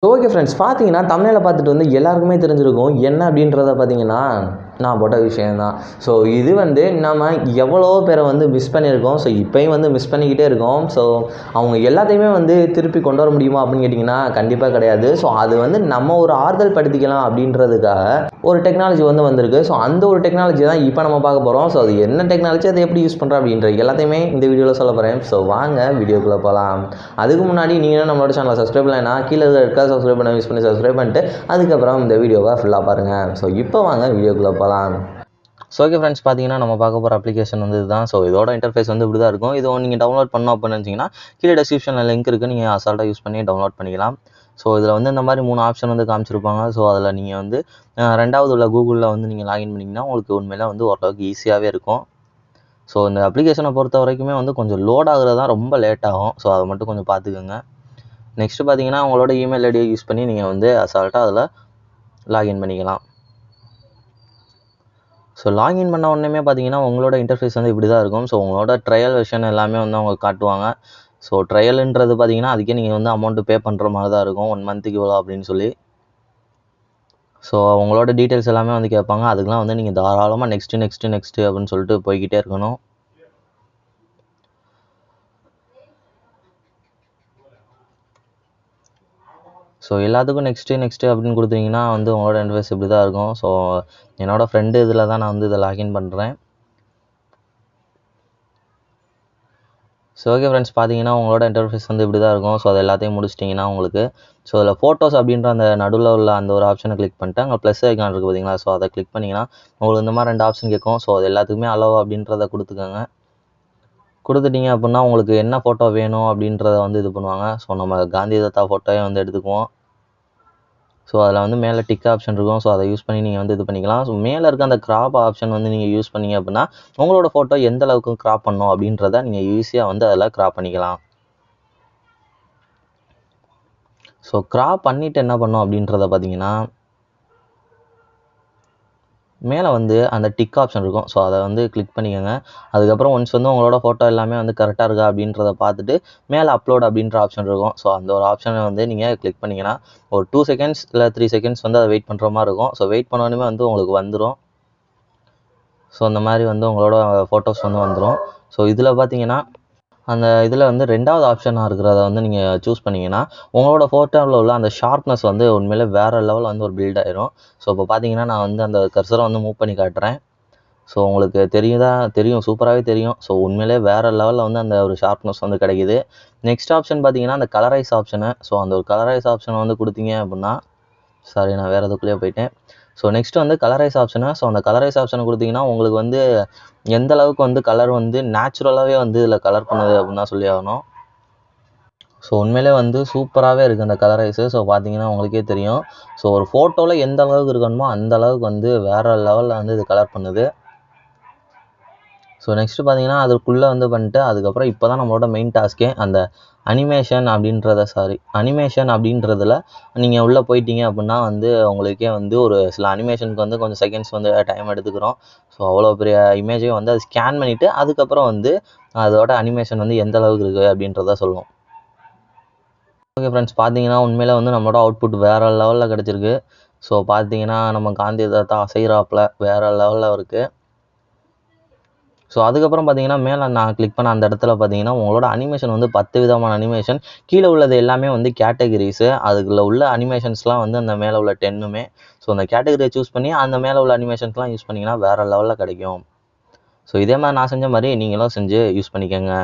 Okay friends, பார்த்தீங்கன்னா தம்ப்நெயில பார்த்துட்டு வந்து எல்லாருக்குமே தெரிஞ்சிருக்கும். என்ன அப்படின்றத பார்த்தீங்கன்னா, நான் போட்ட விஷயம் தான். ஸோ இது வந்து நம்ம எவ்வளோ பேரை வந்து மிஸ் பண்ணியிருக்கோம். ஸோ இப்பயும் வந்து மிஸ் பண்ணிக்கிட்டே இருக்கோம். ஸோ அவங்க எல்லாத்தையுமே வந்து திருப்பி கொண்டு வர முடியுமா அப்படின்னு கேட்டிங்கன்னா, கண்டிப்பாக கிடையாது. ஸோ அது வந்து நம்ம ஒரு ஆறுதல் படுத்திக்கலாம் அப்படின்றதுக்காக ஒரு டெக்னாலஜி வந்து வந்திருக்கு. ஸோ அந்த ஒரு டெக்னாலஜி தான் இப்போ நம்ம பார்க்க போகிறோம். ஸோ அது என்ன டெக்னாலஜி, அதை எப்படி யூஸ் பண்ணுறோம் அப்படின்ற எல்லாத்தையுமே இந்த வீடியோவில் சொல்ல போகிறேன். ஸோ வாங்க வீடியோக்குள்ளே போகலாம். அதுக்கு முன்னாடி நீங்கள் நம்மளோட சேனலை சப்ஸ்கிரைப் பண்ணலைன்னா கீழே இருக்க சப்ஸ்கிரைப் பண்ண யூஸ் பண்ணி சப்ஸ்கிரைப் பண்ணிட்டு அதுக்கப்புறம் இந்த வீடியோவை ஃபுல்லாக பாருங்கள். ஸோ இப்போ வாங்க வீடியோக்குள்ளே போகலாம். ஸோ ஓகே ஃப்ரெண்ட்ஸ், பார்த்தீங்கன்னா நம்ம பார்க்க போகிற அப்ளிகேஷன் வந்து இதுதான். ஸோ இதோட இன்டர்ஃபேஸ் வந்து இப்படி தான் இருக்கும். இது நீங்கள் டவுன்லோட் பண்ணணும் அப்படின்னு நினச்சிங்கன்னா கீழே டிஸ்கிரிப்ஷனில் லிங்க் இருக்குது, நீங்கள் அசால்ட்டாக யூஸ் பண்ணி டவுன்லோட் பண்ணிக்கலாம். ஸோ இதில் வந்து இந்த மாதிரி 3 ஆப்ஷன் வந்து காமிச்சிருப்பாங்க. ஸோ அதில் நீங்கள் வந்து ரெண்டாவது உள்ள கூகுளில் வந்து நீங்கள் லாகின் பண்ணிங்கன்னா உங்களுக்கு உண்மையில வந்து ஓரளவுக்கு ஈஸியாகவே இருக்கும். ஸோ இந்த அப்ளிகேஷனை பொறுத்த வரைக்குமே வந்து கொஞ்சம் லோட் ஆகுறது தான் ரொம்ப லேட் ஆகும். ஸோ அதை மட்டும் கொஞ்சம் பார்த்துக்கோங்க. நெக்ஸ்ட்டு பார்த்தீங்கன்னா உங்களோட இமெயில் ஐடியை யூஸ் பண்ணி நீங்கள் வந்து அசால்ட்டாக அதில் லாகின் பண்ணிக்கலாம். ஸோ லாகின் பண்ண உடனே பார்த்தீங்கன்னா உங்களோட இன்டர்ஃபேஸ் வந்து இப்படி தான் இருக்கும். ஸோ உங்களோட ட்ரையல் வெர்ஷன் எல்லாமே வந்து அவங்க காட்டுவாங்க. ஸோ ட்ரையலுன்றது பார்த்தீங்கன்னா அதுக்கே நீங்கள் வந்து அமௌண்ட்டு பே பண்ணுற மாதிரி தான் இருக்கும். 1 மந்த்துக்கு இவ்வளோ அப்படின்னு சொல்லி. ஸோ உங்களோட டீட்டெயில்ஸ் எல்லாமே வந்து கேட்பாங்க. அதுக்கெலாம் வந்து நீங்கள் தாராளமாக நெக்ஸ்ட்டு அப்படின்னு சொல்லிட்டு போய்கிட்டே இருக்கணும். ஸோ எல்லாத்துக்கும் நெக்ஸ்ட்டு அப்படின்னு கொடுத்தீங்கன்னா வந்து உங்களோட இன்டர்ஃபேஸ் இப்படி தான் இருக்கும். ஸோ என்னோடய ஃப்ரெண்டு இதில் தான் நான் வந்து இதை லாகின் பண்ணுறேன். ஸோ ஓகே ஃப்ரெண்ட்ஸ், பார்த்தீங்கன்னா உங்களோட இன்டர்ஃபேஸ் வந்து இப்படி தான் இருக்கும். ஸோ அது எல்லாத்தையும் முடிச்சிட்டிங்கன்னா உங்களுக்கு ஸோ அதில் ஃபோட்டோஸ் அப்படின்ற அந்த நடுவில் உள்ள அந்த ஒரு ஆப்ஷனை கிளிக் பண்ணிட்டு அங்கே ப்ளஸ் ஐக்கான் இருக்குது பார்த்தீங்களா. ஸோ அதை கிளிக் பண்ணிங்கன்னா உங்களுக்கு இந்த மாதிரி 2 ஆப்ஷன் கேட்கும். ஸோ அது எல்லாத்துக்குமே அலோவ் அப்படின்றத கொடுத்துக்கோங்க. கொடுத்துட்டிங்க அப்படின்னா உங்களுக்கு என்ன ஃபோட்டோ வேணும் அப்படின்றத வந்து இது பண்ணுவாங்க. ஸோ நம்ம காந்தி தாத்தா ஃபோட்டோவே வந்து எடுத்துக்குவோம். ஸோ அதில் வந்து மேலே டிக் ஆப்ஷன் இருக்கும். ஸோ அதை யூஸ் பண்ணி நீங்கள் வந்து இது பண்ணிக்கலாம். ஸோ மேலே இருக்க அந்த கிராப் ஆப்ஷன் வந்து நீங்கள் யூஸ் பண்ணிங்க அப்படின்னா உங்களோட ஃபோட்டோ எந்த அளவுக்கு கிராப் பண்ணணும் அப்படின்றத நீங்கள் ஈஸியாக வந்து அதில் கிராப் பண்ணிக்கலாம். ஸோ கிராப் பண்ணிவிட்டு என்ன பண்ணணும் அப்படின்றத பார்த்தீங்கன்னா மேலே வந்து அந்த டிக் ஆப்ஷன் இருக்கும். ஸோ அதை வந்து கிளிக் பண்ணிக்கோங்க. அதுக்கப்புறம் ஒன்ஸ் வந்து உங்களோட ஃபோட்டோ எல்லாமே வந்து கரெக்டாக இருக்கா அப்படின்றத பார்த்துட்டு மேலே அப்லோட் அப்படின்ற ஆப்ஷன் இருக்கும். ஸோ அந்த ஒரு ஆப்ஷனை வந்து நீங்கள் கிளிக் பண்ணிங்கன்னா ஒரு 2 செகண்ட்ஸ் இல்லை 3 செகண்ட்ஸ் வந்து அதை வெயிட் பண்ணுற மாதிரி இருக்கும். ஸோ வெயிட் பண்ணோன்னே வந்து உங்களுக்கு வந்துடும். ஸோ அந்த மாதிரி வந்து உங்களோட ஃபோட்டோஸ் வந்து வந்துடும். ஸோ இதில் பார்த்தீங்கன்னா அந்த இதில் வந்து 2வது ஆப்ஷனாக இருக்கிறத வந்து நீங்கள் சூஸ் பண்ணிங்கன்னா உங்களோட ஃபோட்டோவில் உள்ள அந்த ஷார்ப்னஸ் வந்து உண்மையிலே வேறு லெவலில் வந்து ஒரு பில்ட் ஆயிரும். ஸோ இப்போ பார்த்தீங்கன்னா நான் வந்து அந்த கர்சரை வந்து மூவ் பண்ணி காட்டுறேன். ஸோ உங்களுக்கு தெரியும், சூப்பராகவே தெரியும். ஸோ உண்மையிலே வேறு லெவலில் வந்து அந்த ஒரு ஷார்ப்னஸ் வந்து கிடைக்குது. நெக்ஸ்ட் ஆப்ஷன் பார்த்தீங்கன்னா அந்த கலரைஸ் ஆப்ஷனு. ஸோ அந்த ஒரு கலரைஸ் ஆப்ஷனை வந்து கொடுத்தீங்க அப்படின்னா சாரி, நான் வேறு எதுக்குள்ளேயே போயிட்டேன். ஸோ நெக்ஸ்ட்டு வந்து கலரைஸ் ஆப்ஷனு. ஸோ அந்த கலரைஸ் ஆப்ஷனை கொடுத்தீங்கன்னா உங்களுக்கு வந்து எந்த அளவுக்கு வந்து கலர் வந்து நேச்சுரலாகவே வந்து இதில் கலர் பண்ணுது அப்படின்னு தான் சொல்லி ஆகணும். ஸோ உண்மையிலே வந்து சூப்பராகவே இருக்குது அந்த கலரைஸு. ஸோ பார்த்தீங்கன்னா உங்களுக்கே தெரியும். ஸோ ஒரு ஃபோட்டோவில் எந்த அளவுக்கு இருக்கணுமோ அந்த அளவுக்கு வந்து வேறு லெவலில் வந்து இது கலர் பண்ணுது. ஸோ நெக்ஸ்ட்டு பார்த்தீங்கன்னா அதுக்குள்ளே வந்து பண்ணிட்டு அதுக்கப்புறம் இப்போ தான் நம்மளோட மெயின் டாஸ்க்கே அந்த அனிமேஷன் அப்படின்றதில் நீங்கள் உள்ளே போயிட்டீங்க அப்படின்னா வந்து உங்களுக்கே வந்து ஒரு சில அனிமேஷனுக்கு வந்து கொஞ்சம் செகண்ட்ஸ் வந்து டைம் எடுத்துக்கிறோம். ஸோ அவ்வளோ பெரிய இமேஜையும் வந்து அது ஸ்கேன் பண்ணிவிட்டு அதுக்கப்புறம் வந்து அதோட அனிமேஷன் வந்து எந்த அளவுக்கு இருக்குது அப்படின்றத சொல்லும். ஓகே ஃப்ரெண்ட்ஸ், பார்த்தீங்கன்னா உண்மையிலே வந்து நம்மளோட அவுட்புட் வேறு லெவலில் கிடச்சிருக்கு. ஸோ பார்த்தீங்கன்னா நம்ம காந்தி தாத்தா அசைகிறாப்புல வேறு லெவலில் இருக்குது. ஸோ அதுக்கப்புறம் பார்த்தீங்கன்னா மேலே நான் கிளிக் பண்ண அந்த இடத்துல பார்த்தீங்கன்னா உங்களோட அனிமேஷன் வந்து 10 விதமான அனிமேஷன். கீழே உள்ளது எல்லாமே வந்து கேட்டகரிஸு. அதுக்குள்ள உள்ள அனிமேஷன்ஸ்லாம் வந்து அந்த மேலே உள்ள 10மே. ஸோ அந்த கேட்டகரியை சூஸ் பண்ணி அந்த மேலே உள்ள அனிமேஷன்ஸ்லாம் யூஸ் பண்ணிங்கன்னா வேறு லெவலில் கிடைக்கும். ஸோ இதே மாதிரி நான் செஞ்ச மாதிரி நீங்களும் செஞ்சு யூஸ் பண்ணிக்கோங்க.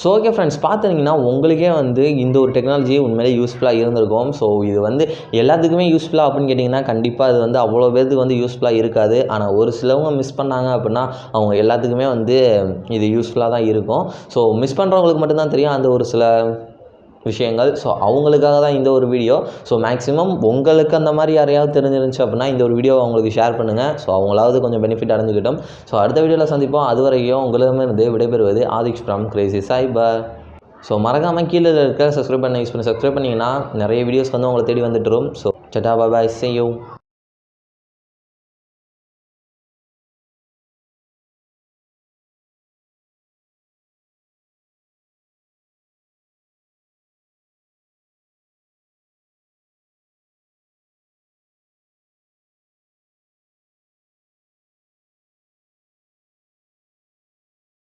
ஸோ ஓகே ஃப்ரெண்ட்ஸ், பார்த்துட்டிங்கன்னா உங்களுக்கே வந்து இந்த ஒரு டெக்னாலஜி உண்மையிலே யூஸ்ஃபுல்லாக இருந்திருக்கும். ஸோ இது வந்து எல்லாத்துக்குமே யூஸ்ஃபுல்லாக அப்படின்னு கேட்டிங்கன்னா கண்டிப்பாக இது வந்து அவ்வளோ பேருக்கு வந்து யூஸ்ஃபுல்லாக இருக்காது. ஆனால் ஒரு சிலவங்க மிஸ் பண்ணாங்க அப்படின்னா அவங்க எல்லாத்துக்குமே வந்து இது யூஸ்ஃபுல்லாக தான் இருக்கும். ஸோ மிஸ் பண்ணுறவங்களுக்கு மட்டும்தான் தெரியும் அந்த ஒரு சில விஷயங்கள். ஸோ அவங்களுக்காக தான் இந்த ஒரு வீடியோ. ஸோ மேக்ஸிமம் உங்களுக்கு அந்த மாதிரி யாரையாவது தெரிஞ்சிருந்துச்சு அப்படின்னா இந்த ஒரு வீடியோவை அவங்களுக்கு ஷேர் பண்ணுங்கள். ஸோ அவங்களாவது கொஞ்சம் பெனிஃபிட் அடைஞ்சுக்கிட்டோம். ஸோ அடுத்த வீடியோவில் சந்திப்போம். அது வரைக்கும் உங்களிடமிருந்து விடைபெறுவது ஆதிக்ஷ் ஃப்ரம் கிரேசி சைபர். ஸோ மறக்காமல் கீழே இருக்க சப்ஸ்கிரைப் பண்ண யூஸ் பண்ணி சப்ஸ்கிரைப் பண்ணிங்கன்னா நிறைய வீடியோஸ் வந்து உங்களை தேடி வந்துட்டுரும். ஸோ சட்டா பாய், see you.